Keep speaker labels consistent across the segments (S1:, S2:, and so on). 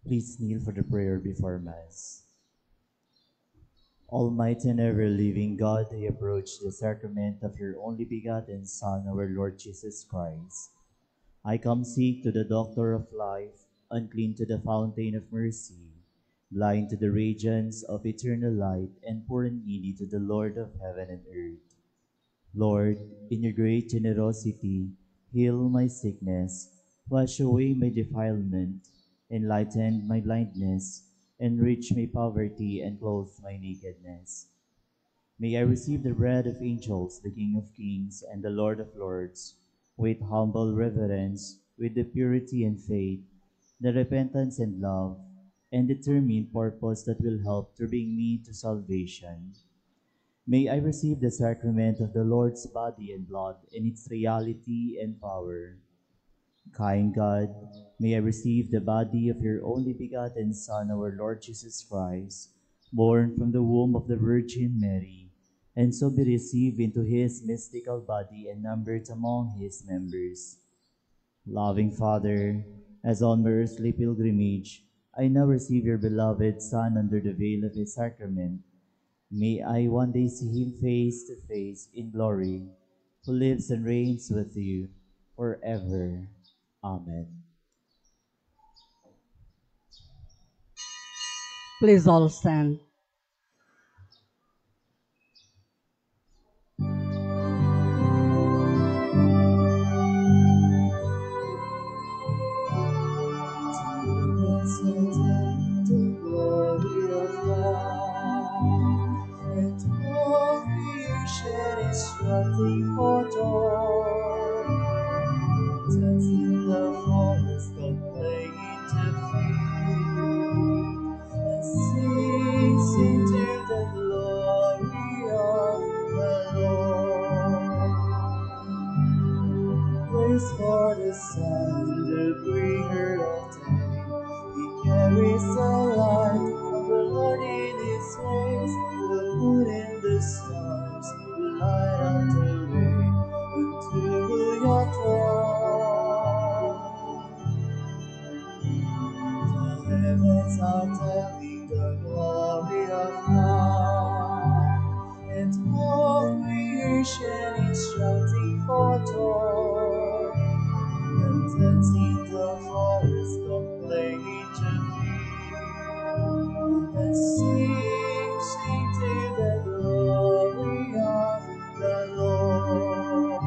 S1: Please kneel for the prayer before Mass. Almighty and ever-living God, I approach the sacrament of your only begotten Son, our Lord Jesus Christ. I come sick to the Doctor of life, unclean to the fountain of mercy, blind to the radiance of eternal light, and poor and needy to the Lord of heaven and earth. Lord, in your great generosity, heal my sickness, wash away my defilement, enlighten my blindness, enrich my poverty, and clothe my nakedness. May I receive the bread of angels, the King of kings, and the Lord of lords, with humble reverence, with the purity and faith, the repentance and love, and determined purpose that will help to bring me to salvation. May I receive the sacrament of the Lord's body and blood in its reality and power. Kind God, may I receive the body of your only begotten Son, our Lord Jesus Christ, born from the womb of the Virgin Mary, and so be received into his mystical body and numbered among his members. Loving Father, as on my earthly pilgrimage, I now receive your beloved Son under the veil of his sacrament. May I one day see him face to face in glory, who lives and reigns with you forever. Amen.
S2: Please all stand.
S1: The glory of God, and all creation is struggling for joy. Just in the forest of playing to feed, and sings into the glory of the Lord. Praise for the sun, the bringer of day. He carries the light of the Lord in his ways. The moon and the stars will light up the way unto your throne. The heavens are telling the glory of God, and all creation is shouting for joy. And dancing the forest of playing to field, and sing to the glory of the Lord.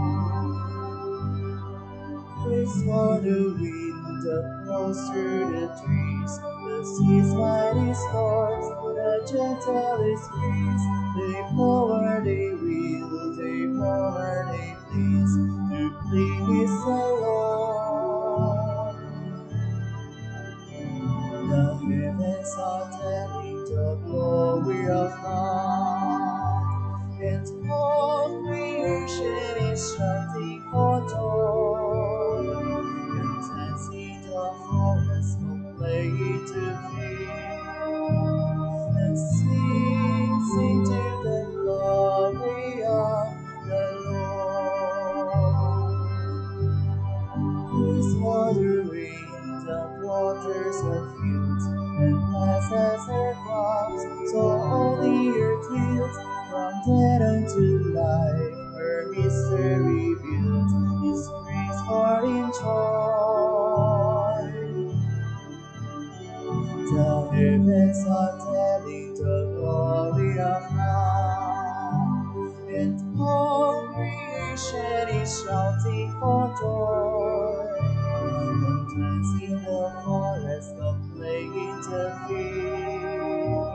S1: Praise for the wind that blows through the trees, the sea's mighty storms, the gentlest breeze. They blow where they will, they blow where they please, to please the Lord. The heavens are telling the glory of God, and all creation is shouting for joy. And dancing the forest will play to field, and sing to the glory of the Lord. Praise for the rain that waters our fields and blesses our crops, so all the earth yields from dead unto life. Her mystery revealed, His praise for in joy. The heavens are telling the glory of God, and all creation is shouting for joy. And dancing the forest of playing the field,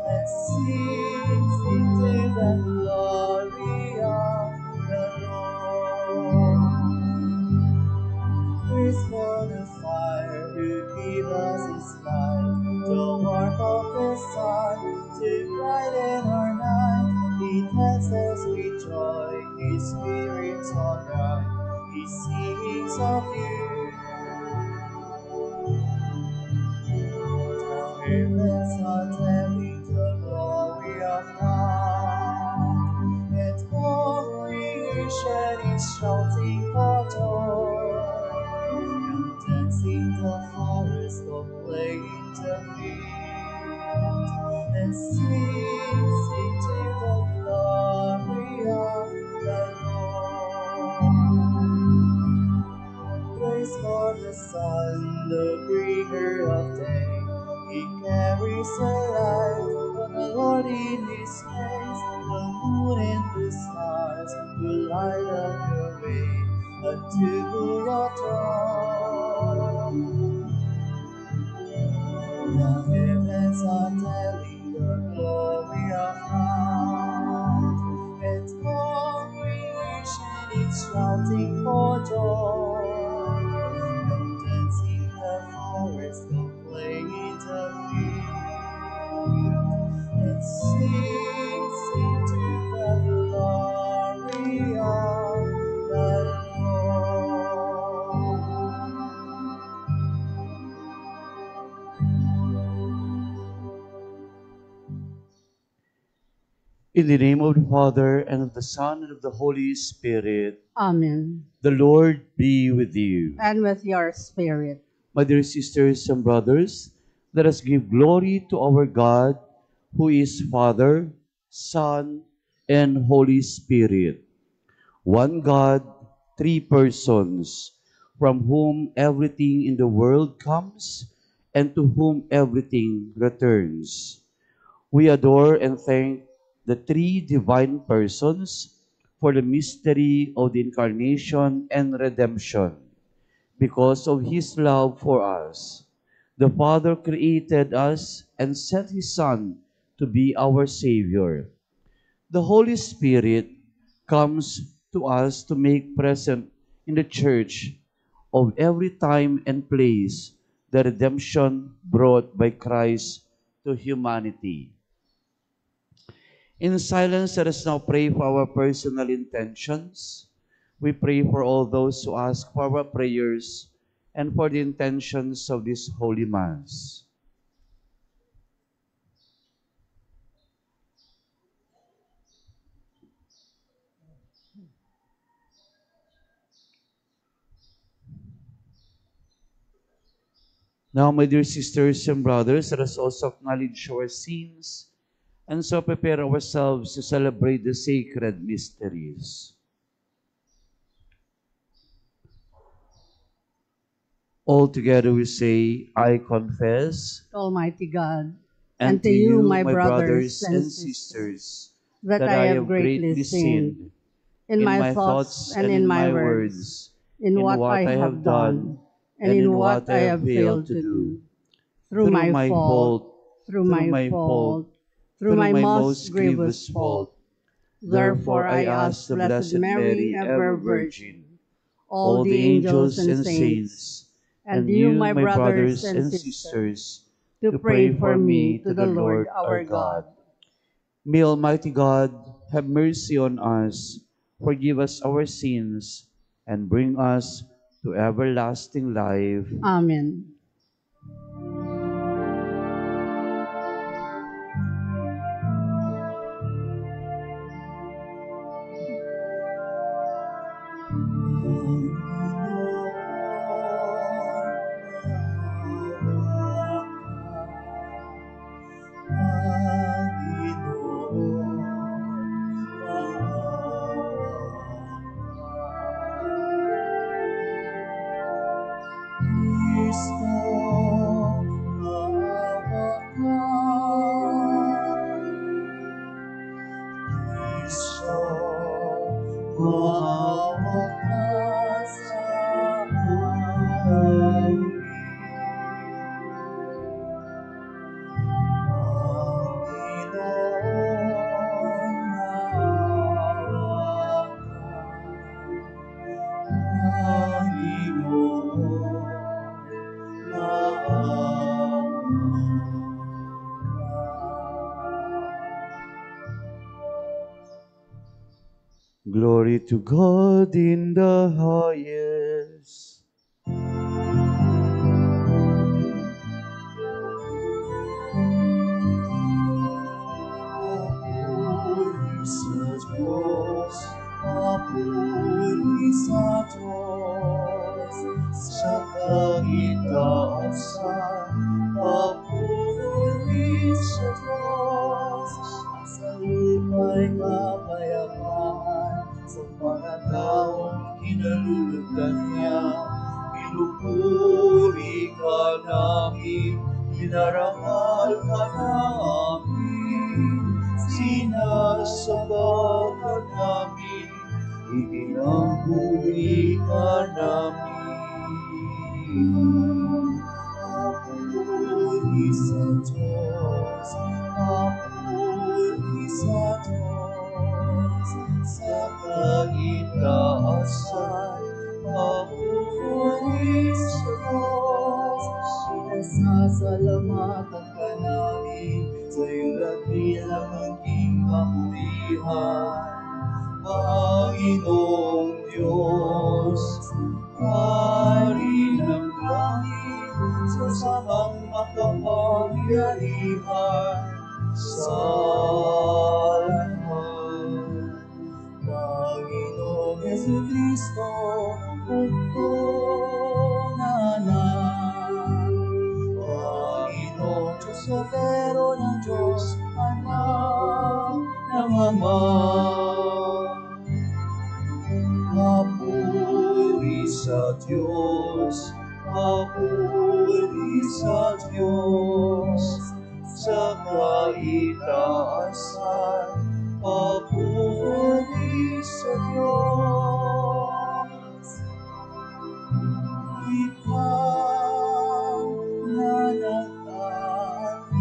S1: and sing to the glory of the Lord. Praise for the fire who gave us his light, the warmth of the sun to brighten our night. He tells us with joy, his spirit so bright, he sings of you. The heavens are telling the glory of God, and all creation is shouting for joy. And dancing the forest of playing to and sing to the glory of the Lord. Praise for the sun, the bringer of day. He carries a light for the Lord in his hands. The moon and the stars will light up your way unto your throne. The heavens are telling the glory of God, and all creation is shouting for joy. Come dance in the forest, come play in the field, and sing to the glory of the Lord.
S2: In the name of the Father, and of the Son, and of the Holy Spirit.
S3: Amen.
S2: The Lord be with you.
S3: And with your spirit.
S2: My dear sisters and brothers, let us give glory to our God, who is Father, Son, and Holy Spirit. One God, three persons, from whom everything in the world comes, and to whom everything returns. We adore and thank the three divine persons for the mystery of the incarnation and redemption. Because of his love for us, the Father created us and sent his Son to be our Savior. The Holy Spirit comes to us to make present in the church of every time and place the redemption brought by Christ to humanity. In silence, let us now pray for our personal intentions. We pray for all those who ask for our prayers and for the intentions of this Holy Mass. Now, my dear sisters and brothers, let us also acknowledge our sins and so prepare ourselves to celebrate the sacred mysteries. All together we say, I confess,
S3: Almighty God,
S2: and to you, my brothers and sisters,
S3: that I have greatly sinned in my thoughts and in my words, in what I have done and in what I have failed to do. Through my fault, through my fault, through my most grievous fault. Therefore I ask the Blessed Mary, ever Virgin, all the angels and saints, and you, my brothers and sisters, to pray for me to the Lord our God.
S2: May Almighty God have mercy on us, forgive us our sins, and bring us to everlasting life.
S3: Amen.
S2: Glory to God in the highest.
S1: sa Diyos, sa lupa'y kapayapaan, sa mga taong kinalulugan niya. Pinupuri ka namin, dinarangal ka namin, sinasamba ka namin, ipinagpuri ka namin. Papuri sa Diyos, papuri sa Diyos, sa kaitaasan, papuri sa Diyos. Pinasasalamatan ka namin, sa iyong dakilang hangking kapurihan. Panginoong Diyos, Hari ng langit, sa samang makapangyarihan, sa lahat. Panginoong Jesucristo, Bugtong na anak. Panginoong Diyos, Sotero ng Diyos, Anak ng Ama. Papuri sa Diyos, papuri sa Diyos, sa kaitaasan, papuri sa Diyos. Ikaw na nag-alis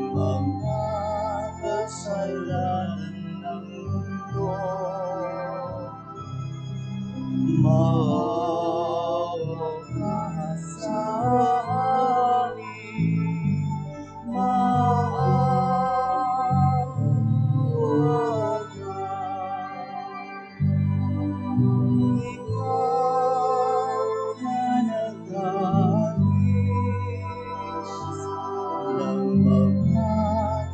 S1: ng mga kasalanan ng mundo. Maawa ka sa amin, maawa ka. Ikaw na nag-alis ng mga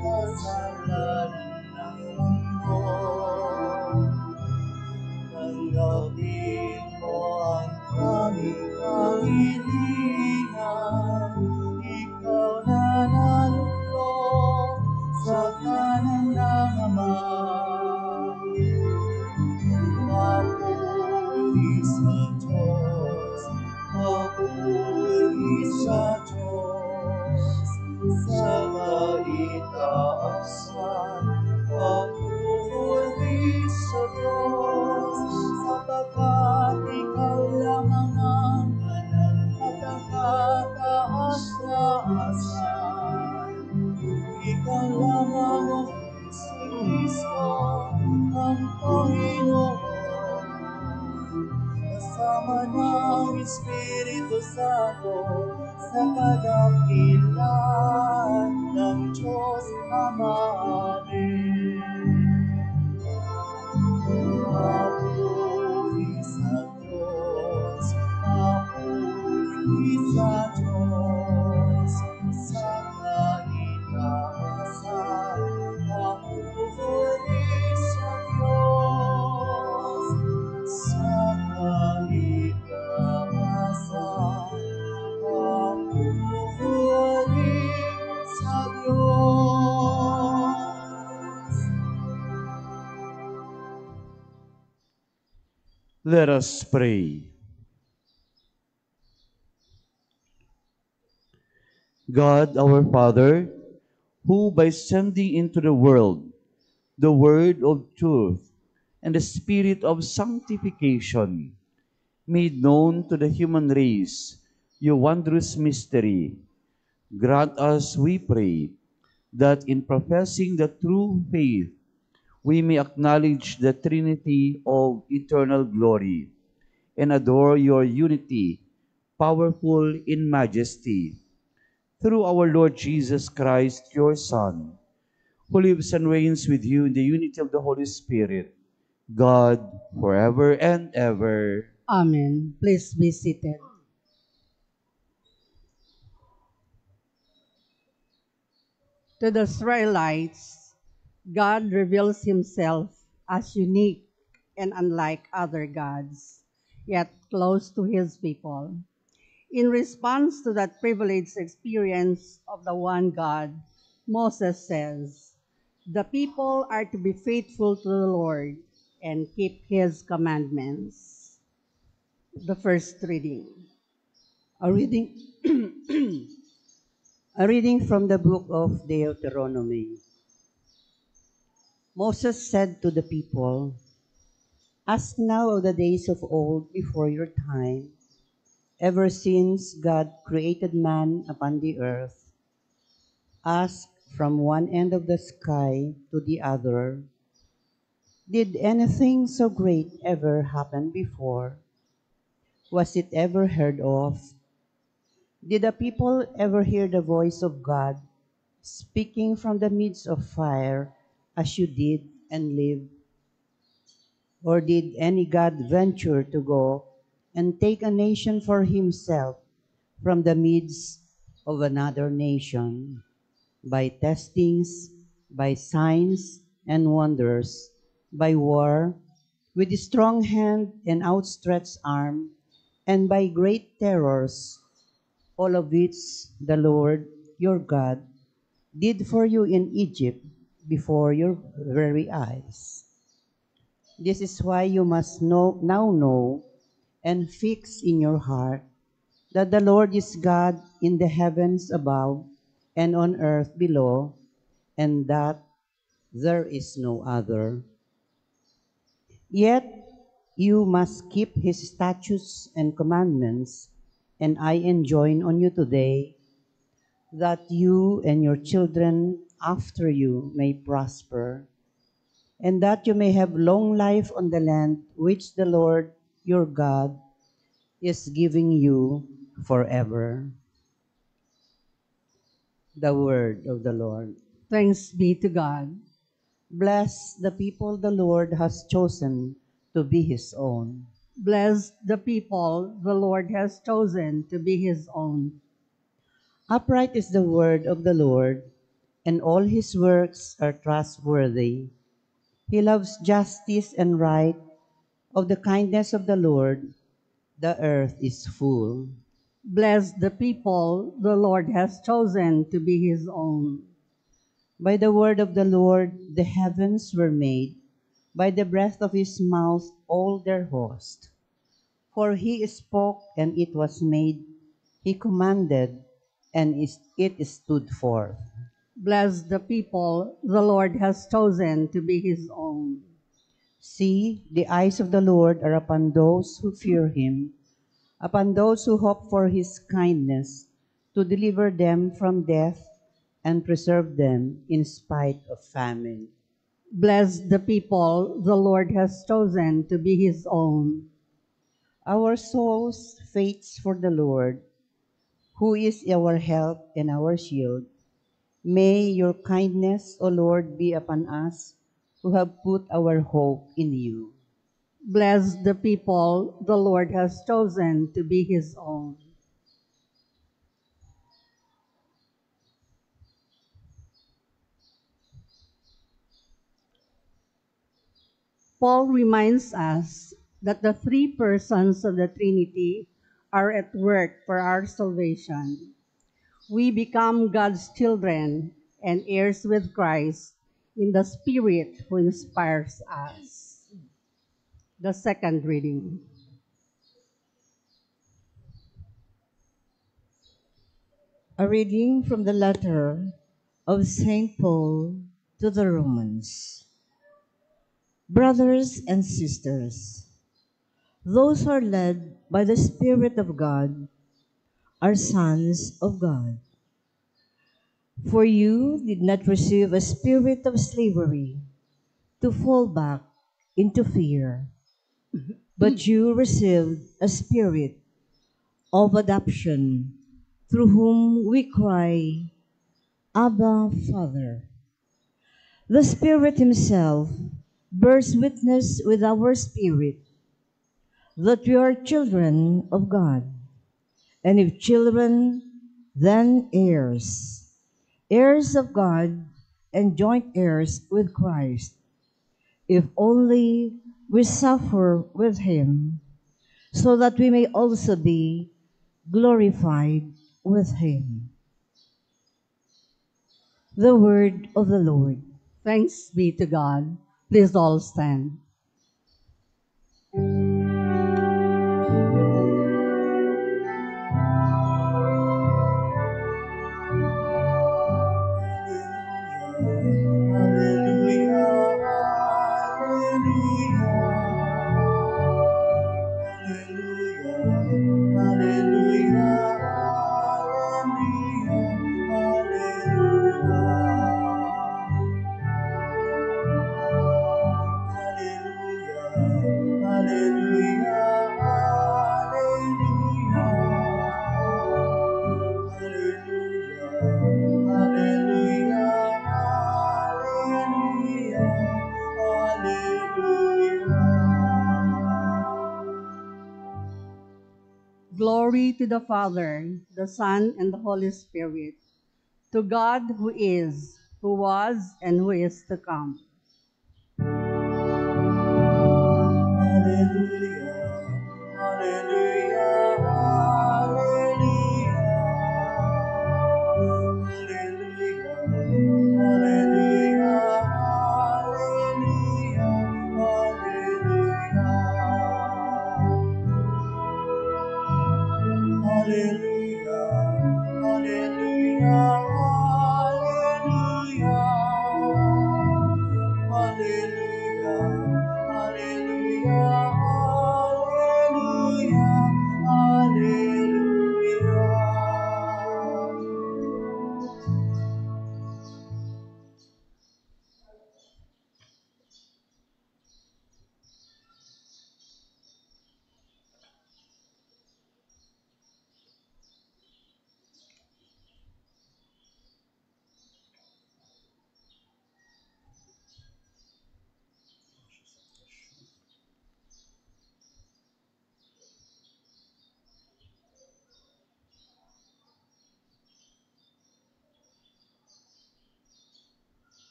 S1: kasalanan ng mundo. Tanggapin mo ang aming kahilingan, ikaw na nalulong sa kanan ng Ama. Papuri sa Diyos, papuri sa Diyos, sa kaitaasan, papuri sa Diyos, sapagkat ikaw lamang ang banal at ang kataas-taasan. Ikaw lamang ang Kristo, ang Panginoon, kasama ng Espiritu Santo, sa kadakilaan ng Diyos Ama. Amen. Papuri sa Diyos, papuri sa Diyos, sa kaitaasan, papuri sa Diyos, sa kaitaasan, papuri sa Diyos.
S2: Let us pray. God, our Father, who by sending into the world the word of truth and the spirit of sanctification, made known to the human race your wondrous mystery, grant us, we pray, that in professing the true faith, we may acknowledge the Trinity of eternal glory and adore your unity, powerful in majesty, through our Lord Jesus Christ, your Son, who lives and reigns with you in the unity of the Holy Spirit, God, forever and ever.
S3: Amen. Please be seated. To the Israelites, God reveals himself as unique and unlike other gods, yet close to his people. In response to that privileged experience of the one God, Moses says, "The people are to be faithful to the Lord and keep his commandments." The first reading.
S4: A reading, a reading from the book of Deuteronomy. Moses said to the people, "Ask now of the days of old before your time, ever since God created man upon the earth. Ask from one end of the sky to the other, did anything so great ever happen before? Was it ever heard of? Did a people ever hear the voice of God speaking from the midst of fire as you did and live? Or did any God venture to go and take a nation for himself from the midst of another nation, by testings, by signs and wonders, by war, with a strong hand and outstretched arm, and by great terrors, all of which the Lord your God did for you in Egypt before your very eyes? This is why you must now know and fix in your heart that the Lord is God in the heavens above and on earth below, and that there is no other. Yet you must keep his statutes and commandments, and I enjoin on you today that you and your children after you may prosper, and that you may have long life on the land which the Lord your God is giving you forever." The word of the Lord.
S3: Thanks be to God.
S4: Bless the people the Lord has chosen to be his own.
S3: Bless the people the Lord has chosen to be his own.
S4: Upright is the word of the Lord, and all his works are trustworthy. He loves justice and right. Of the kindness of the Lord, the earth is full.
S3: Bless the people the Lord has chosen to be his own.
S4: By the word of the Lord the heavens were made, by the breath of his mouth all their host. For he spoke, and it was made. He commanded, and it stood forth.
S3: Bless the people the Lord has chosen to be his own.
S4: See, the eyes of the Lord are upon those who fear him, upon those who hope for his kindness, to deliver them from death and preserve them in spite of famine.
S3: Bless the people the Lord has chosen to be his own.
S4: Our souls waits for the Lord, who is our help and our shield. May your kindness, O Lord, be upon us who have put our hope in you.
S3: Bless the people the Lord has chosen to be his own. Paul reminds us that the three persons of the Trinity are at work for our salvation. We become God's children and heirs with Christ in the Spirit who inspires us. The second reading.
S5: A reading from the letter of St. Paul to the Romans. Brothers and sisters, those who are led by the Spirit of God are sons of God. For you did not receive a spirit of slavery to fall back into fear, but you received a spirit of adoption through whom we cry, Abba, Father. The Spirit himself bears witness with our spirit that we are children of God, and if children, then heirs, heirs of God and joint heirs with Christ, if only we suffer with him, so that we may also be glorified with him. The word of the Lord.
S3: Thanks be to God. Please all stand. Glory to the Father, the Son, and the Holy Spirit, to God who is, who was, and who is to come.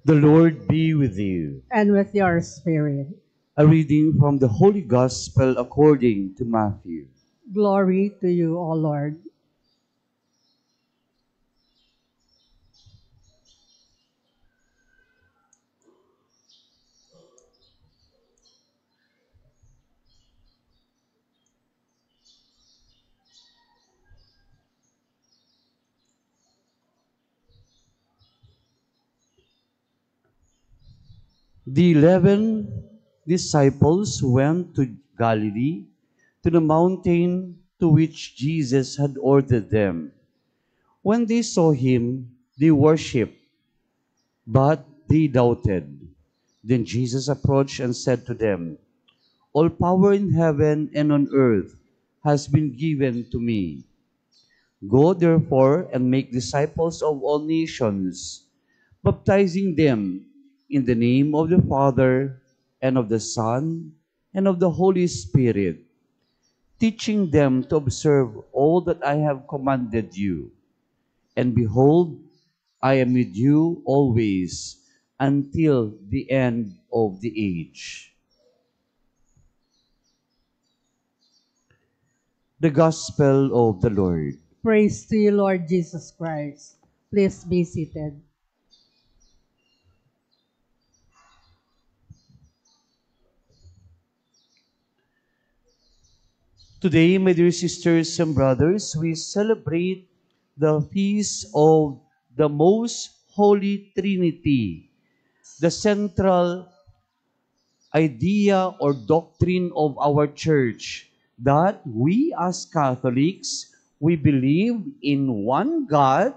S2: The Lord be with you.
S3: And with your spirit.
S2: A reading from the Holy Gospel according to Matthew.
S3: Glory to you, O Lord.
S2: The 11 disciples went to Galilee, to the mountain to which Jesus had ordered them. When they saw him, they worshipped, but they doubted. Then Jesus approached and said to them, "All power in heaven and on earth has been given to me. Go therefore and make disciples of all nations, baptizing them in the name of the Father and of the Son and of the Holy Spirit, teaching them to observe all that I have commanded you. And behold, I am with you always until the end of the age." The Gospel of the Lord.
S3: Praise to you, Lord Jesus Christ. Please be seated.
S2: Today, my dear sisters and brothers, we celebrate the feast of the Most Holy Trinity, the central idea or doctrine of our church, that we as Catholics, we believe in one God,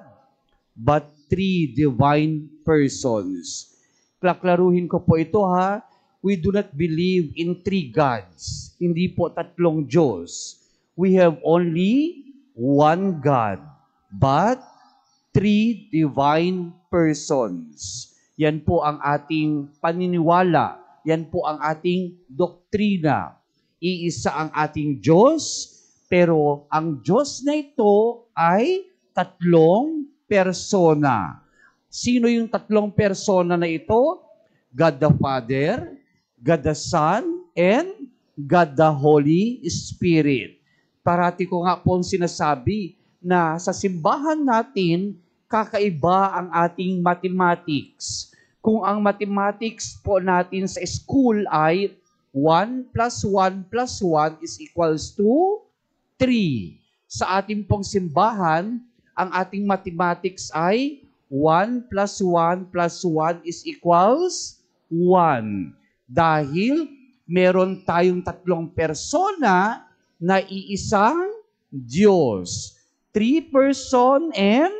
S2: but three divine persons. Klaklaruhin ko po ito ha, we do not believe in three gods. Hindi po tatlong Diyos. We have only one God, but three divine persons. Yan po ang ating paniniwala. Yan po ang ating doktrina. Iisa ang ating Diyos, pero ang Diyos na ito ay tatlong persona. Sino yung tatlong persona na ito? God the Father, God the Son, and God the Holy Spirit. Parati ko nga po sinasabi na sa simbahan natin, kakaiba ang ating mathematics. Kung ang mathematics po natin sa school ay 1 plus 1 plus 1 is equals to 3. Sa ating pong simbahan, ang ating mathematics ay 1 plus 1 plus 1 is equals 1. Dahil meron tayong tatlong persona na iisang Diyos. 3 person and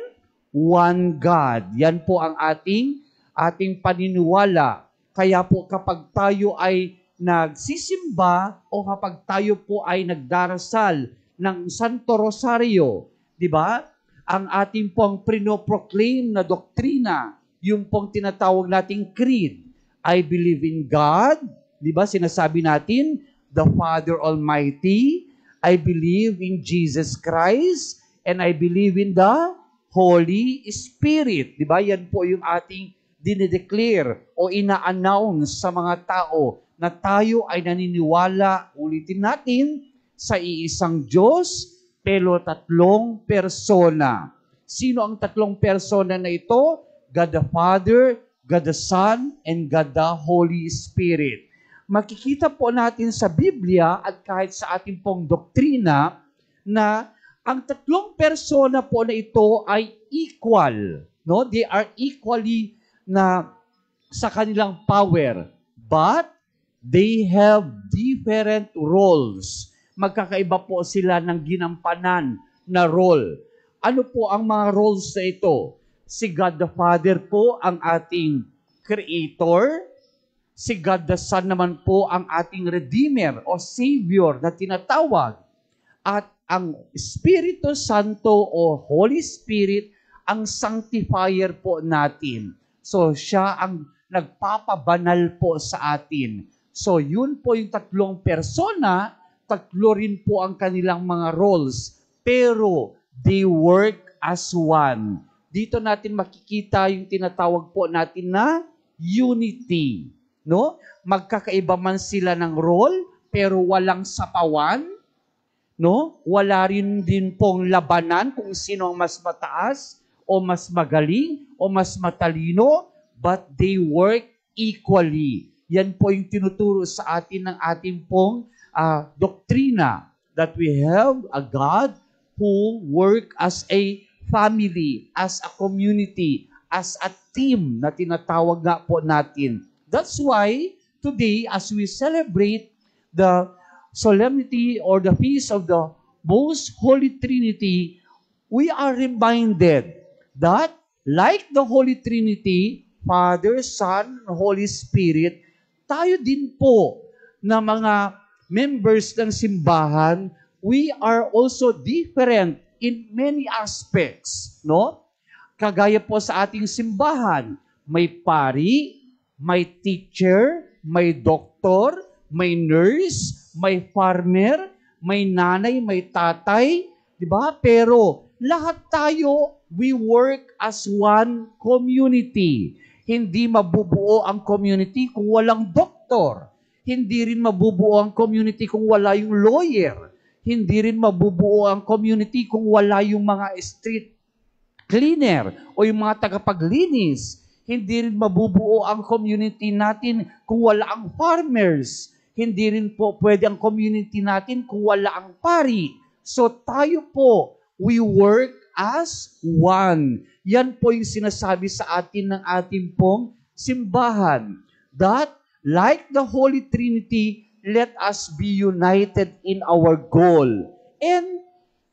S2: 1 God. Yan po ang ating paniniwala. Kaya po kapag tayo ay nagsisimba o kapag tayo po ay nagdarasal ng Santo Rosario, di ba? Ang ating pong prinoproclaim na doktrina, yung pong tinatawag nating creed, I believe in God, di ba? Sinasabi natin, the Father Almighty, I believe in Jesus Christ, and I believe in the Holy Spirit. Di ba? Yan po yung ating dinideclare o ina-announce sa mga tao na tayo ay naniniwala, ulitin natin, sa iisang Diyos, pero tatlong persona. Sino ang tatlong persona na ito? God the Father, God the Son, and God the Holy Spirit. Makikita po natin sa Biblia at kahit sa ating pong doktrina na ang tatlong persona po na ito ay equal. No? They are equally na sa kanilang power. But they have different roles. Magkakaiba po sila ng ginampanan na role. Ano po ang mga roles na ito? Si God the Father po ang ating Creator. Si God the Son naman po ang ating Redeemer o Savior na tinatawag. At ang Espiritu Santo o Holy Spirit ang sanctifier po natin. So siya ang nagpapabanal po sa atin. So yun po yung tatlong persona, tatlo rin po ang kanilang mga roles, pero they work as one. Dito natin makikita yung tinatawag po natin na unity. No? Magkakaiba man sila ng role, pero walang sapawan. No? Wala rin din pong labanan kung sino ang mas mataas, o mas magaling, o mas matalino, but they work equally. Yan po yung tinuturo sa atin ng ating pong doktrina, that we have a God who work as a family, as a community, as a team na tinatawag nga po natin. That's why today, as we celebrate the solemnity or the feast of the Most Holy Trinity, we are reminded that like the Holy Trinity, Father, Son, Holy Spirit, tayo din po na mga members ng simbahan, we are also different in many aspects, no? Kagaya po sa ating simbahan, may pari, may teacher, may doktor, may nurse, may farmer, may nanay, may tatay, di ba? Pero lahat tayo, we work as one community. Hindi mabubuo ang community kung walang doktor. Hindi rin mabubuo ang community kung wala yung lawyer. Hindi rin mabubuo ang community kung wala yung mga street cleaner o yung mga tagapaglinis. Hindi rin mabubuo ang community natin kung wala ang farmers. Hindi rin po pwede ang community natin kung wala ang pari. So tayo po, we work as one. Yan po yung sinasabi sa atin ng ating pong simbahan. That like the Holy Trinity, let us be united in our goal. And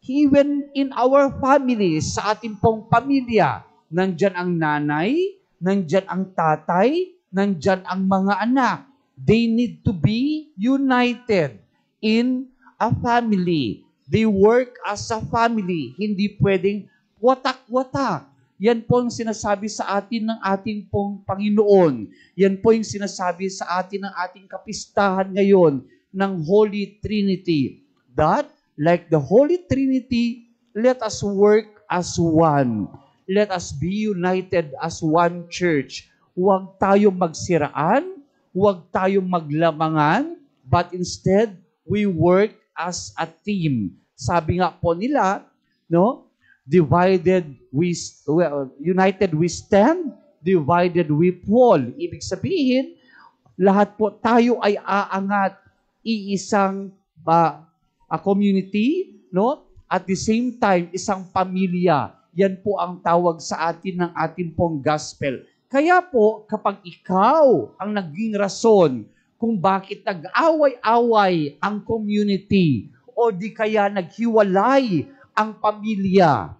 S2: even in our families, sa ating pong pamilya, nandyan ang nanay, nandyan ang tatay, nandyan ang mga anak. They need to be united in a family. They work as a family. Hindi pwedeng watak-watak. Yan po ang sinasabi sa atin ng ating pong Panginoon. Yan po yung sinasabi sa atin ng ating kapistahan ngayon ng Holy Trinity. That, like the Holy Trinity, let us work as one. let us be united as one church. Huwag tayong magsiraan, huwag tayong maglamangan, but instead, we work as a team. Sabi nga po nila, no? United we stand, divided we fall. Ibig sabihin, lahat po tayo ay aangat, iisang community, no? At the same time, isang pamilya. Yan po ang tawag sa atin ng ating pong gospel. Kaya po, kapag ikaw ang naging rason kung bakit nag-away-away ang community o di kaya naghiwalay ang pamilya,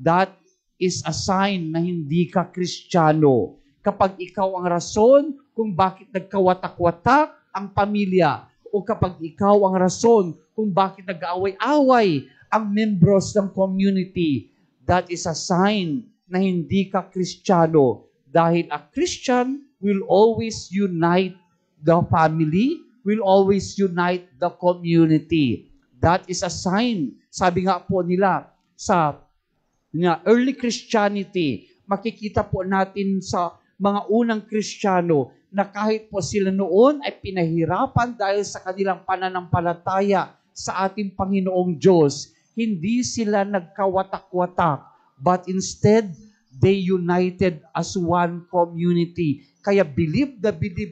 S2: that is a sign na hindi ka Kristiyano. Kapag ikaw ang rason kung bakit nagkawatak-watak ang pamilya o kapag ikaw ang rason kung bakit nag-away-away ang members ng community, that is a sign na hindi ka Kristiyano. Dahil a Christian will always unite the family, will always unite the community. That is a sign. Sabi nga po nila sa early Christianity, makikita po natin sa mga unang Kristiyano na kahit po sila noon ay pinahirapan dahil sa kanilang pananampalataya sa ating Panginoong Diyos, hindi sila nagkawatak-watak, but instead, they united as one community. Kaya believe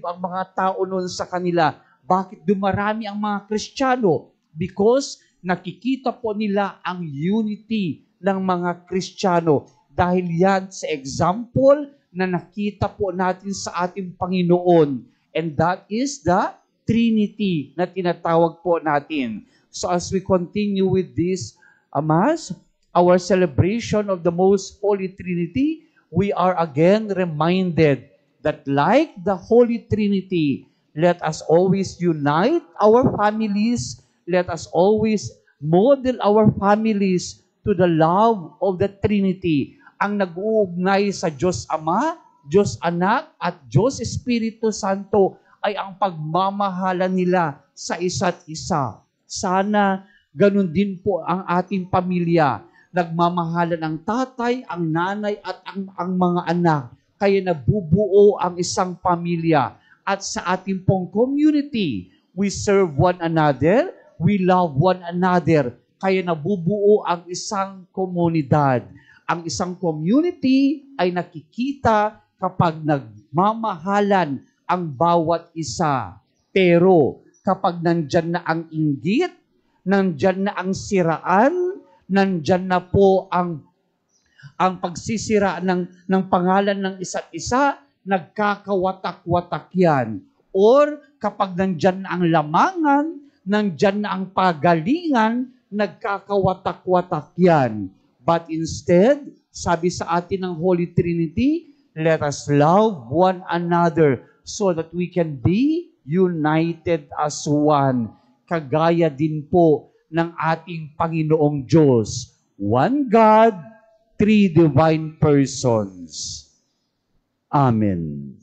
S2: ang mga tao noon sa kanila. Bakit dumarami ang mga Kristiyano? Because nakikita po nila ang unity ng mga Kristiyano. Dahil yan sa example na nakita po natin sa ating Panginoon. And that is the Trinity na tinatawag po natin. So as we continue with this Mass, our celebration of the Most Holy Trinity, we are again reminded that like the Holy Trinity, let us always unite our families, let us always model our families to the love of the Trinity, ang nag-uugnay sa Diyos Ama, Diyos Anak, at Diyos Espiritu Santo ay ang pagmamahala nila sa isa't isa. Sana ganun din po ang ating pamilya. Nagmamahalan ang tatay, ang nanay, at ang mga anak. Kaya nabubuo ang isang pamilya. At sa ating pong community, we serve one another, we love one another. Kaya nabubuo ang isang komunidad. Ang isang community ay nakikita kapag nagmamahalan ang bawat isa. Pero kapag nandyan na ang inggit, nandyan na ang siraan, nandyan na po ang pagsisira ng pangalan ng isa't isa, nagkakawatak-watak yan. Or kapag nandyan na ang lamangan, nandyan na ang pagalingan, nagkakawatak-watak yan. But instead, sabi sa atin ng Holy Trinity, let us love one another so that we can be united as one. Kagaya din po ng ating Panginoong Diyos. One God, three divine persons. Amen.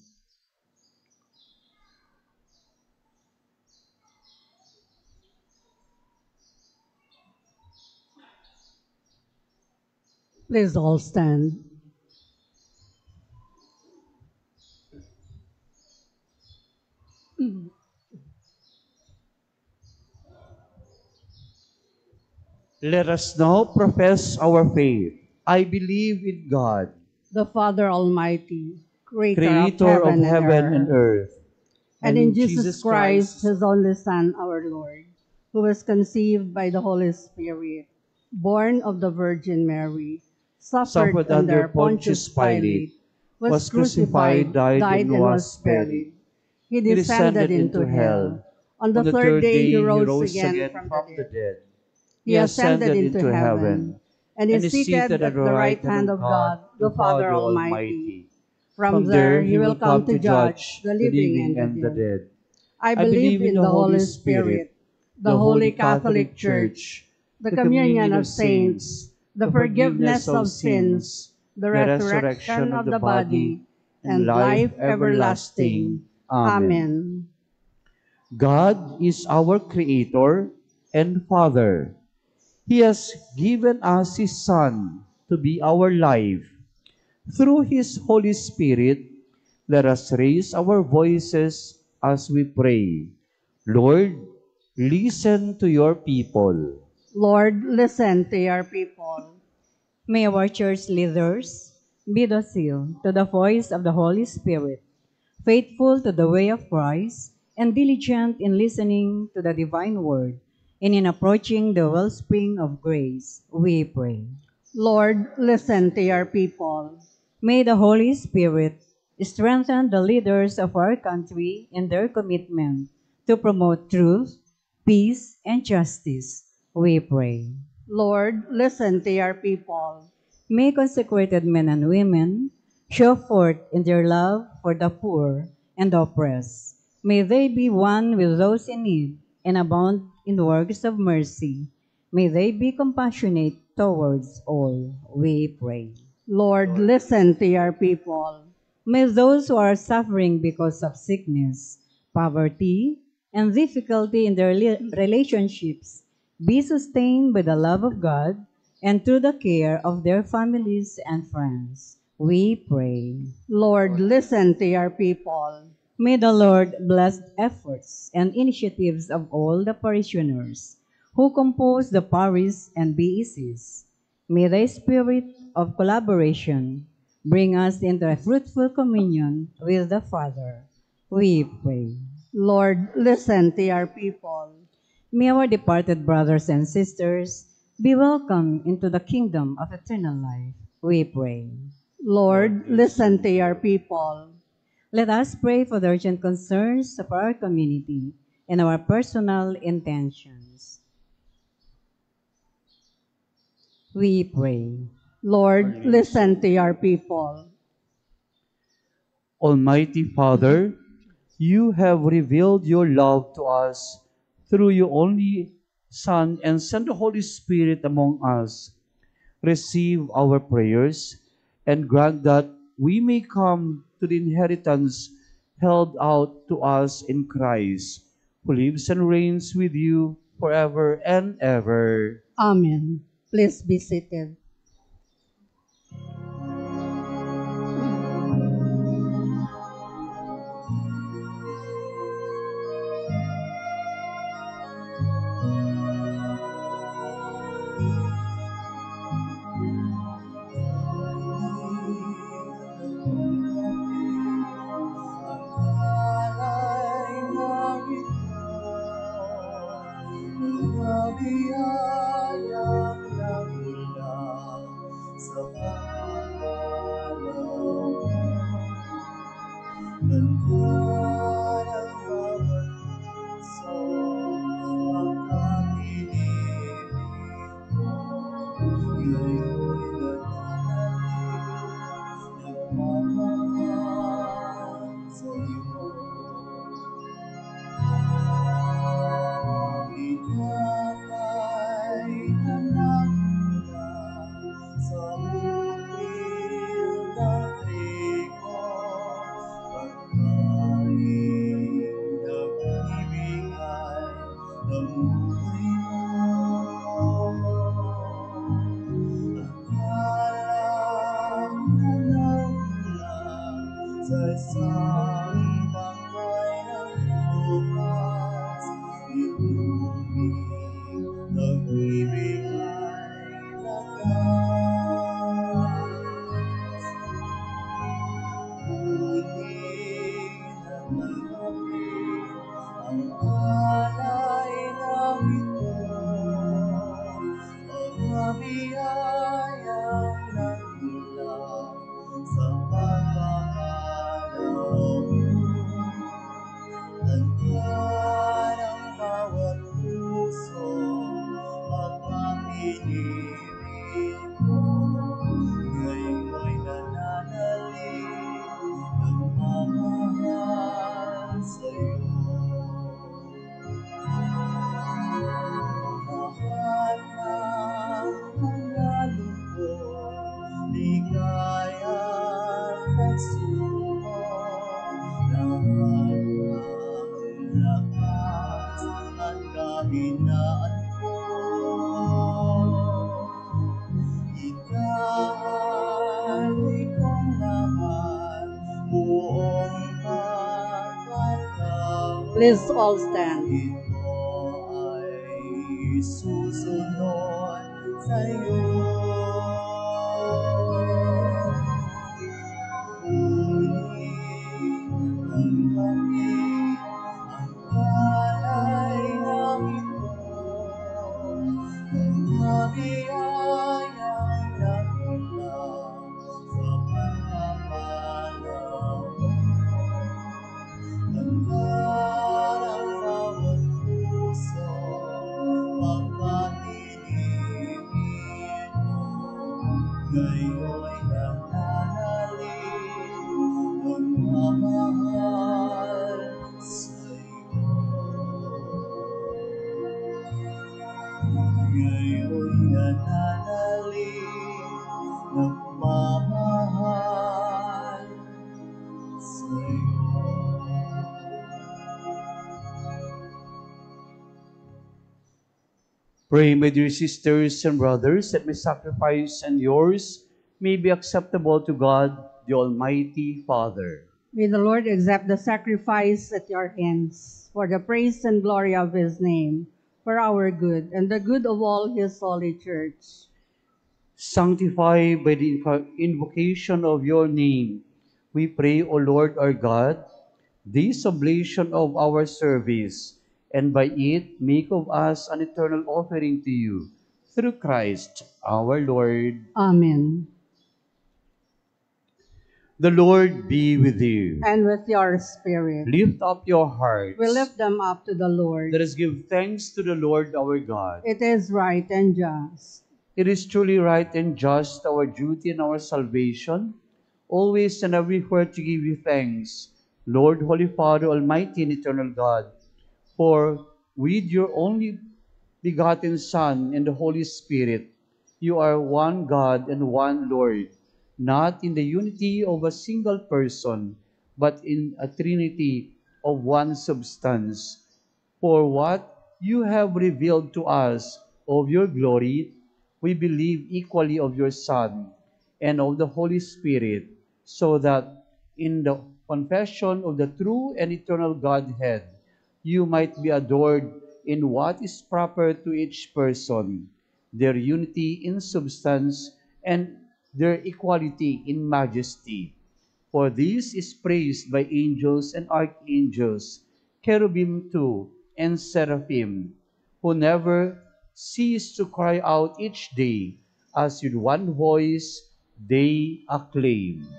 S3: Please all stand.
S2: Let us now profess our faith. I believe in God,
S3: The Father Almighty,
S2: Creator of heaven and earth,
S3: and in Jesus Christ, His only Son, our Lord, who was conceived by the Holy Spirit, born of the Virgin Mary, suffered under Pontius Pilate, was crucified, died, and was buried. He descended into hell. On the third day, He rose again from the dead. He ascended into heaven, and is seated at the right hand of God, the Father Almighty. From there, He will come to judge the living and the dead. I believe in the Holy Spirit, the Holy Catholic Church, the communion of saints, the forgiveness of sins, the resurrection of the body, and life everlasting. Amen.
S2: God is our Creator and Father. He has given us His Son to be our life. Through His Holy Spirit, let us raise our voices as we pray. Lord, listen to your people.
S3: Lord, listen to your people.
S6: May our church leaders be docile to the voice of the Holy Spirit, faithful to the way of Christ, and diligent in listening to the divine word, and in approaching the wellspring of grace, we pray.
S3: Lord, listen to your people.
S6: May the Holy Spirit strengthen the leaders of our country in their commitment to promote truth, peace, and justice, we pray.
S3: Lord, listen to your people.
S6: May consecrated men and women show forth in their love for the poor and the oppressed. May they be one with those in need and abound in works of mercy. May they be compassionate towards all, we pray.
S3: Lord, listen to your people.
S6: May those who are suffering because of sickness, poverty, and difficulty in their relationships be sustained by the love of God and through the care of their families and friends. We pray.
S3: Lord, listen to your people.
S6: May the Lord bless the efforts and initiatives of all the parishioners who compose the parish and BECs. May the spirit of collaboration bring us into a fruitful communion with the Father. We pray.
S3: Lord, listen to your people.
S6: May our departed brothers and sisters be welcomed into the kingdom of eternal life. We pray.
S3: Lord, listen to your people.
S6: Let us pray for the urgent concerns of our community and our personal intentions. We pray.
S3: Lord, listen to your people.
S2: Almighty Father, you have revealed your love to us through your only Son and sent the Holy Spirit among us. Receive our prayers and grant that we may come to the inheritance held out to us in Christ, who lives and reigns with you forever and ever.
S3: Amen. Please be seated. Please all stand.
S1: Ito ay susunod sa'yo. Ang kami, ang alay ng ito, ang mabiyayang nagulang sa pagpapalaw. Ang parang bawat puso, pagkatinipin mo, ngayon nananalig ang mamahal sa'yo. Ngayon nananalig ang mamahal sa'yo.
S2: Pray, my dear sisters and brothers, that my sacrifice and yours may be acceptable to God, the Almighty Father.
S3: May the Lord accept the sacrifice at your hands for the praise and glory of his name, for our good and the good of all his holy church.
S2: Sanctify by the invocation of your name, we pray, O Lord our God, this oblation of our service, and by it make of us an eternal offering to you, through Christ our Lord.
S3: Amen.
S2: The Lord be with you.
S3: And with your spirit.
S2: Lift up your hearts.
S3: We lift them up to the Lord.
S2: Let us give thanks to the Lord our God.
S3: It is right and just.
S2: It is truly right and just, our duty and our salvation, always and everywhere to give you thanks, Lord, Holy Father, Almighty and eternal God, for with your only begotten Son and the Holy Spirit, you are one God and one Lord, not in the unity of a single person, but in a trinity of one substance. For what you have revealed to us of your glory, we believe equally of your Son and of the Holy Spirit, so that in the confession of the true and eternal Godhead, you might be adored in what is proper to each person, their unity in substance and their equality in majesty. For this is praised by angels and archangels, cherubim too, and seraphim, who never cease to cry out each day, as with one voice they acclaim.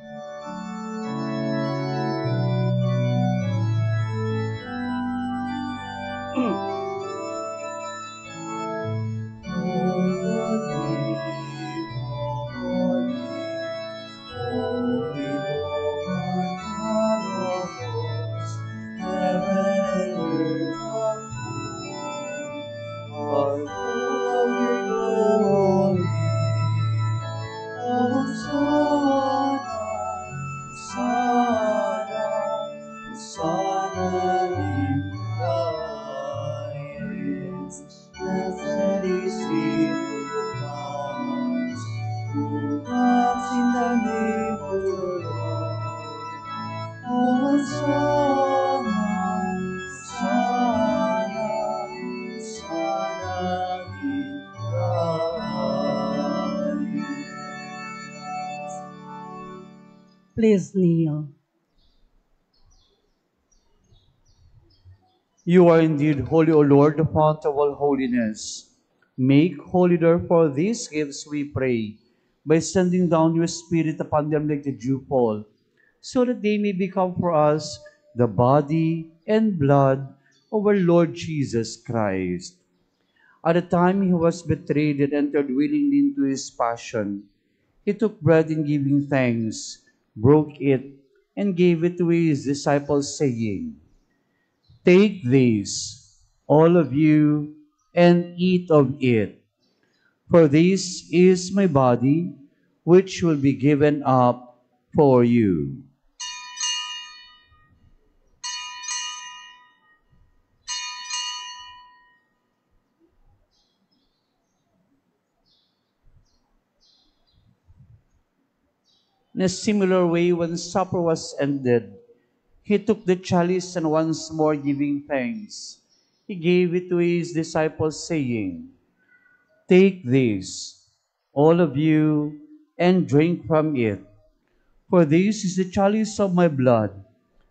S3: Please kneel.
S2: You are indeed holy, O Lord, the fount of all holiness. Make holy, therefore, these gifts, we pray, by sending down your Spirit upon them like the dewfall, so that they may become for us the body and blood of our Lord Jesus Christ. At the time he was betrayed and entered willingly into his passion, he took bread and giving thanks, broke it, and gave it to his disciples, saying, "Take this, all of you, and eat of it, for this is my body, which will be given up for you." In a similar way, when supper was ended, He took the chalice and once more giving thanks, he gave it to his disciples, saying, "Take this, all of you, and drink from it. For this is the chalice of my blood,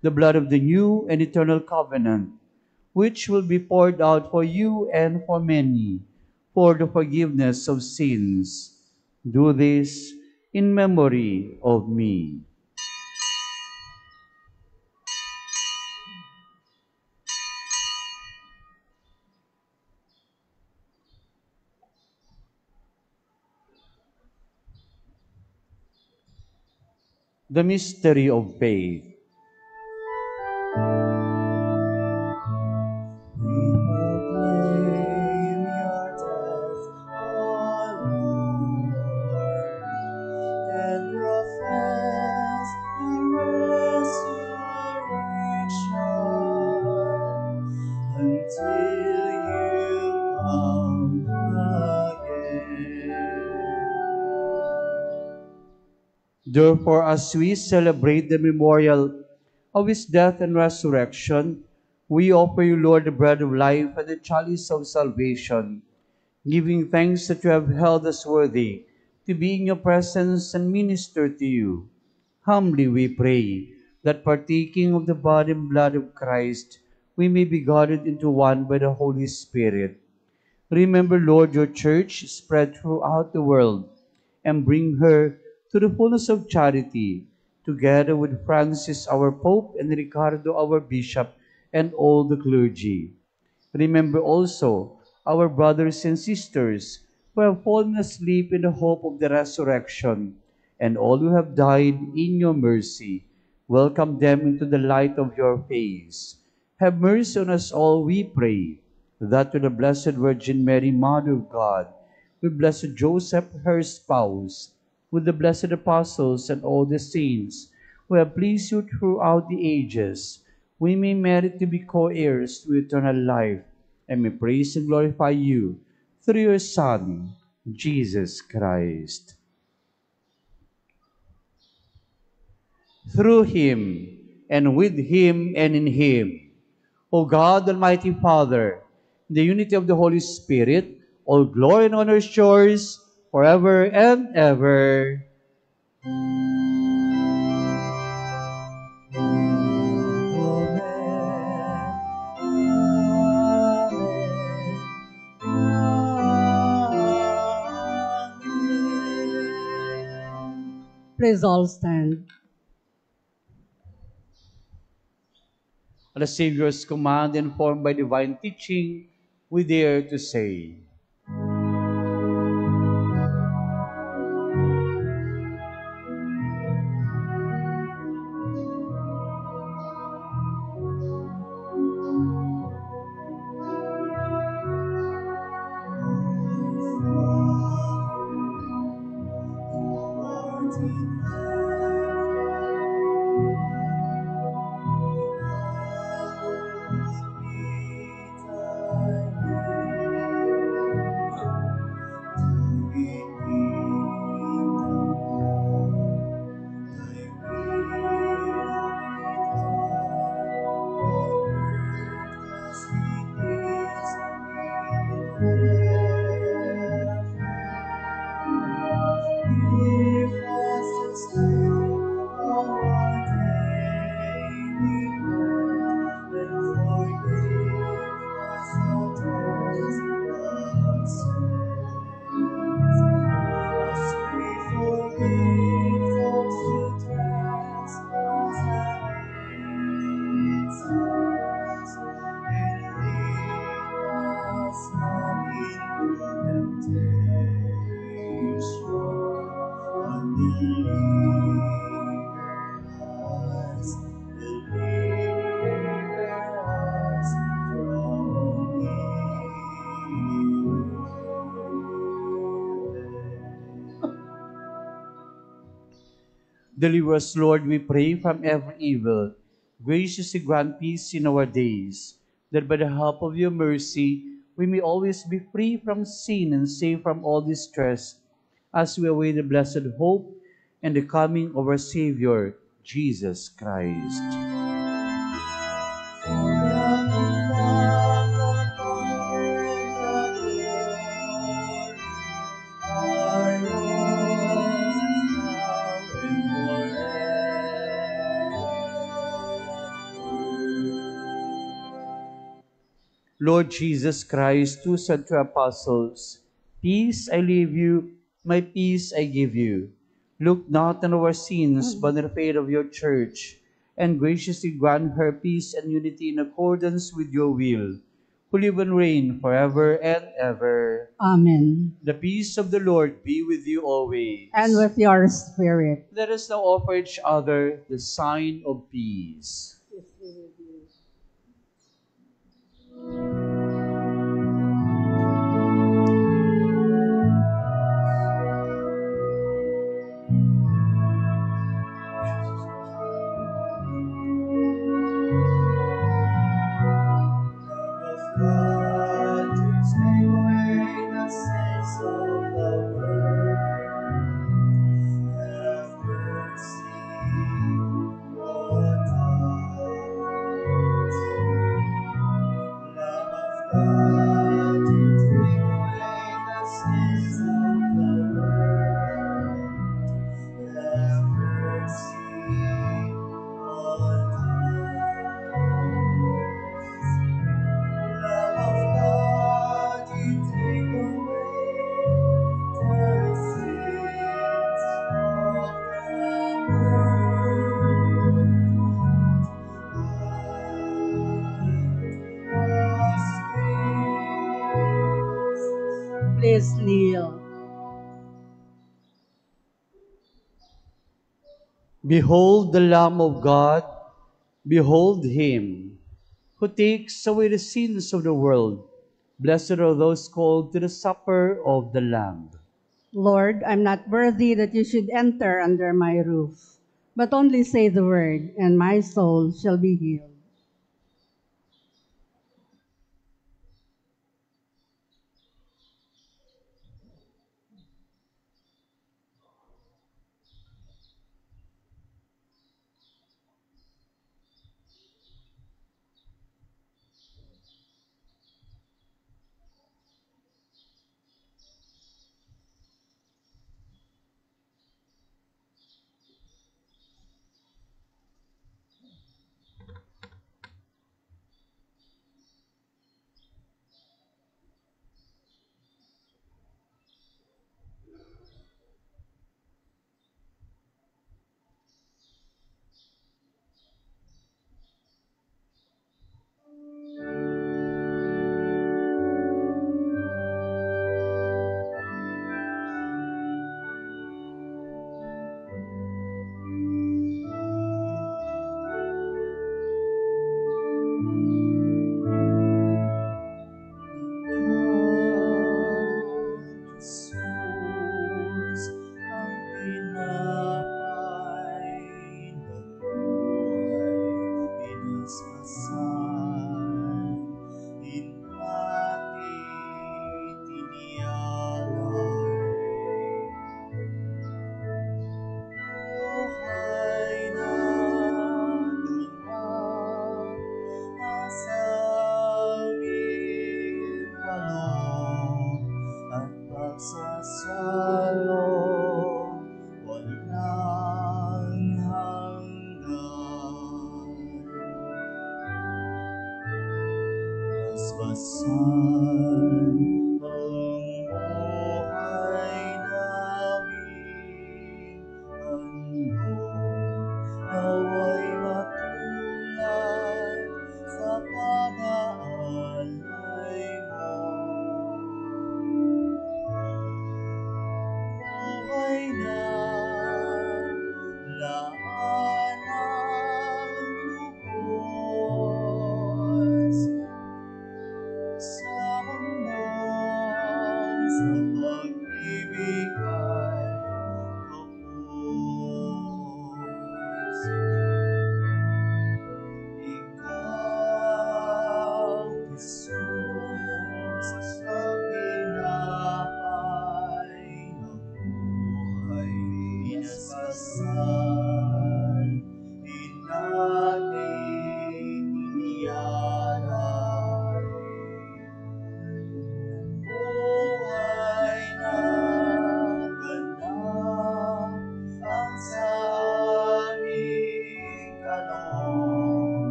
S2: the blood of the new and eternal covenant, which will be poured out for you and for many, for the forgiveness of sins. Do this in memory of me." The mystery of faith.
S1: We proclaim your death, O Lord, and profess your resurrection until you come again.
S2: Therefore, as we celebrate the memorial of his death and resurrection, we offer you, Lord, the bread of life and the chalice of salvation, giving thanks that you have held us worthy to be in your presence and minister to you. Humbly we pray that partaking of the body and blood of Christ, we may be gathered into one by the Holy Spirit. Remember, Lord, your church spread throughout the world, and bring her to the fullness of charity, together with Francis, our Pope, and Ricardo, our Bishop, and all the clergy. Remember also our brothers and sisters who have fallen asleep in the hope of the resurrection, and all who have died in your mercy. Welcome them into the light of your face. Have mercy on us all, we pray, that to the Blessed Virgin Mary, Mother of God, with Blessed Joseph, her spouse, with the blessed apostles and all the saints who have pleased you throughout the ages, we may merit to be co-heirs to eternal life, and may praise and glorify you through your Son, Jesus Christ. Through him, and with him, and in him, O God, Almighty Father, in the unity of the Holy Spirit, all glory and honor is yours forever and ever.
S3: Please all stand.
S2: At the Savior's command, informed by divine teaching, we dare to say, deliver us, Lord, we pray, from every evil. Graciously grant peace in our days, that by the help of your mercy we may always be free from sin and safe from all distress, as we await the blessed hope and the coming of our Savior, Jesus Christ. Lord Jesus Christ, who said to apostles, "Peace I leave you, my peace I give you." Look not on our sins, but on the faith of your church, and graciously grant her peace and unity in accordance with your will, who live and reign forever and ever.
S3: Amen.
S2: The peace of the Lord be with you always.
S3: And with your spirit.
S2: Let us now offer each other the sign of peace.
S3: Please kneel.
S2: Behold the Lamb of God, behold him, who takes away the sins of the world. Blessed are those called to the supper of the Lamb.
S3: Lord, I'm not worthy that you should enter under my roof, but only say the word, and my soul shall be healed.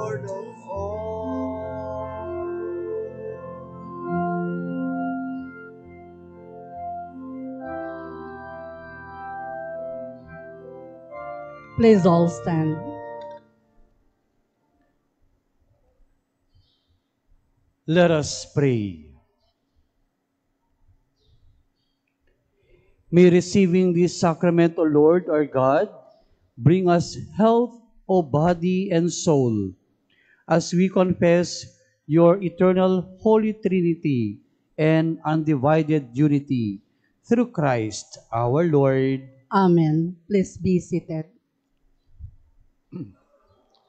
S1: Lord of all.
S3: Please all stand.
S2: Let us pray. May receiving this sacrament, O Lord, our God, bring us health of body and soul, as we confess your eternal Holy Trinity and undivided unity, through Christ our Lord.
S3: Amen. Please be seated.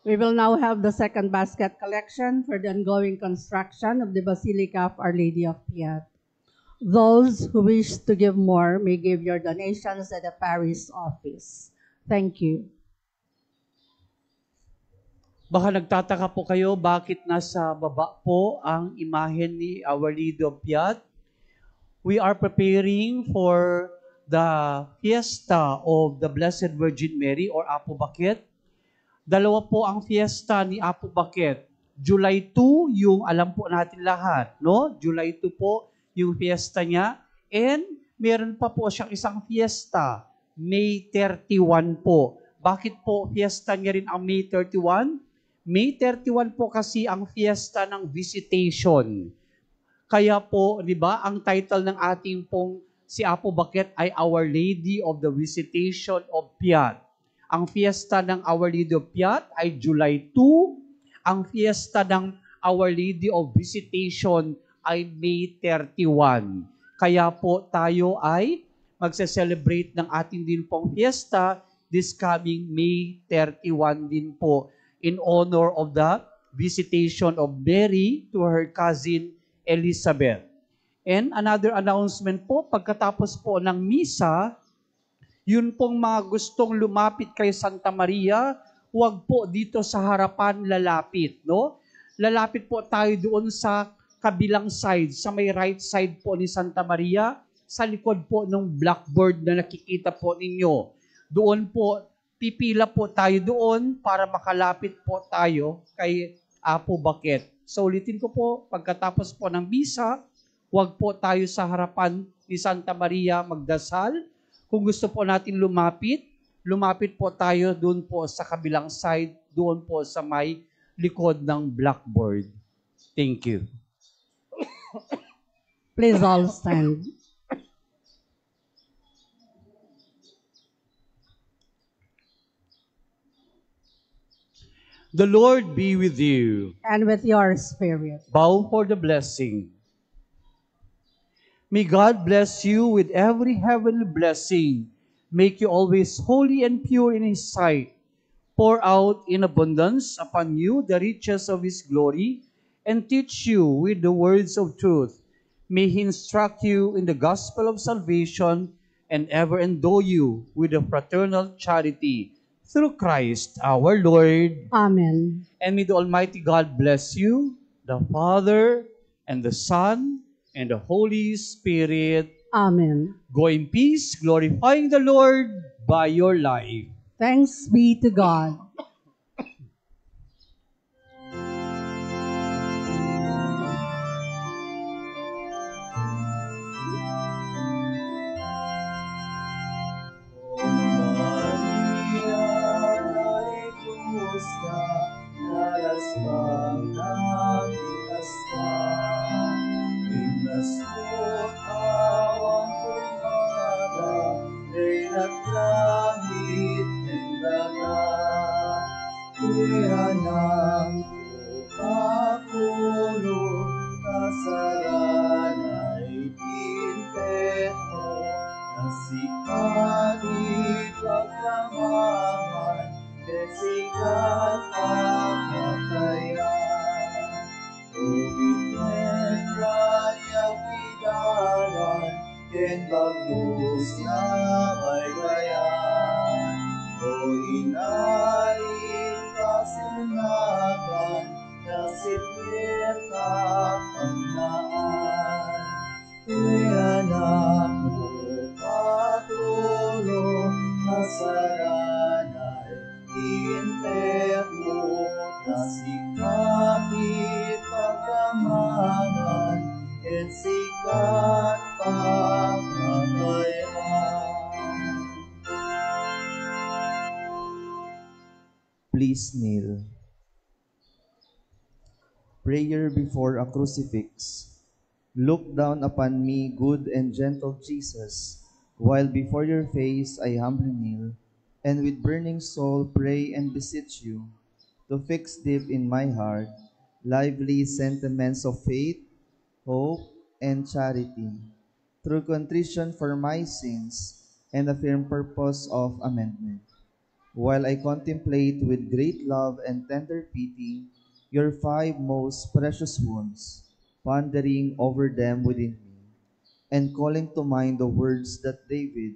S3: We will now have the second basket collection for the ongoing construction of the Basilica of Our Lady of Piat. Those who wish to give more may give your donations at the parish office. Thank you.
S2: Baka nagtataka po kayo bakit nasa baba po ang imahen ni Our Lady of Piat. We are preparing for the fiesta of the Blessed Virgin Mary or Apo Bakit. Dalawa po ang fiesta ni Apo Bakit. July 2, yung alam po natin lahat, no? July 2 po yung fiesta niya. And meron pa po siyang isang fiesta, May 31 po. Bakit po fiesta niya rin ang May 31? May 31 po kasi ang fiesta ng visitation. Kaya po, di ba, ang title ng ating pong si Apo Bakit ay Our Lady of the Visitation of Piat. Ang fiesta ng Our Lady of Piat ay July 2. Ang fiesta ng Our Lady of Visitation ay May 31. Kaya po tayo ay magse-celebrate ng ating din pong fiesta this coming May 31 din po in honor of the visitation of Mary to her cousin Elizabeth. And another announcement po, pagkatapos po ng misa, yun pong mga gustong lumapit kay Santa Maria, huwag po dito sa harapan lalapit, no? Lalapit po tayo doon sa kabilang side, sa may right side po ni Santa Maria, sa likod po ng blackboard na nakikita po ninyo. Doon po, pipila po tayo doon para makalapit po tayo kay Apo Bakit. So ulitin ko po, pagkatapos po ng misa, huwag po tayo sa harapan ni Santa Maria magdasal. Kung gusto po natin lumapit po tayo doon po sa kabilang side, doon po sa may likod ng blackboard. Thank you.
S3: Please all stand.
S2: The Lord be with you.
S3: And with your spirit.
S2: Bow for the blessing. May God bless you with every heavenly blessing, make you always holy and pure in His sight, pour out in abundance upon you the riches of His glory, and teach you with the words of truth. May He instruct you in the gospel of salvation, and ever endow you with the fraternal charity, through Christ our Lord.
S3: Amen.
S2: And may the Almighty God bless you, the Father, and the Son, and the Holy Spirit.
S3: Amen.
S2: Go in peace, glorifying the Lord by your life.
S3: Thanks be to God.
S1: Saranay, in na sikat pagkamanan, at sikat pagkamayan. Please kneel. Prayer before a crucifix. Look down upon me, good and gentle Jesus, while before your face I humbly kneel, and with burning soul pray and beseech you to fix deep in my heart lively sentiments of faith, hope, and charity, through contrition for my sins and a firm purpose of amendment. While I contemplate with great love and tender pity your 5 most precious wounds, pondering over them within me, and calling to mind the words that David,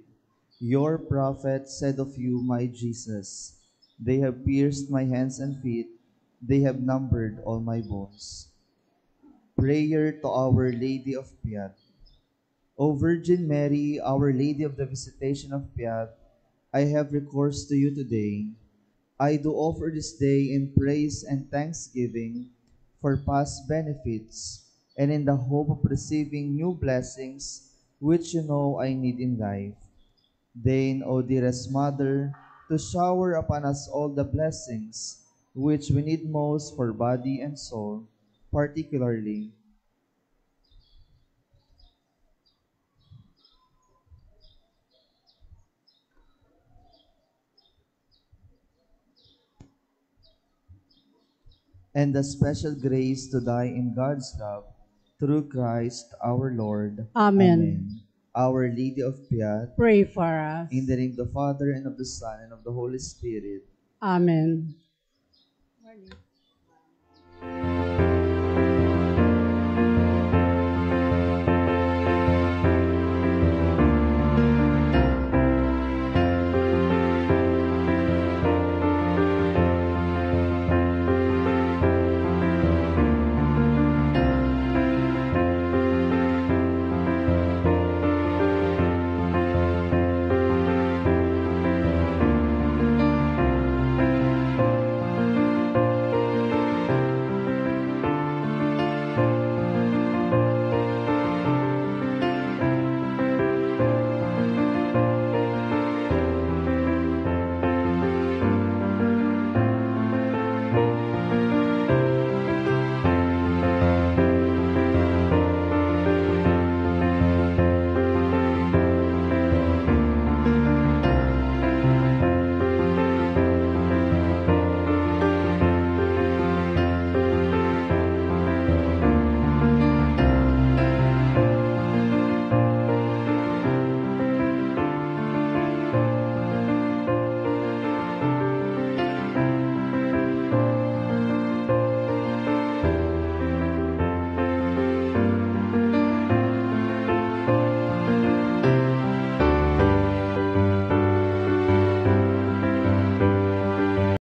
S1: your prophet, said of you, my Jesus, they have pierced my hands and feet, they have numbered all my bones. Prayer to Our Lady of Piat. O Virgin Mary, Our Lady of the Visitation of Piat, I have recourse to you today. I do offer this day in praise and thanksgiving for past benefits and in the hope of receiving new blessings which you know I need in life. Deign, O dearest Mother, to shower upon us all the blessings which we need most for body and soul, particularly and the special grace to die in God's love through Christ our Lord.
S3: Amen.
S1: Our Lady of Piat,
S3: Pray for us.
S1: in the name of the Father, and of the Son, and of the Holy Spirit.
S3: Amen.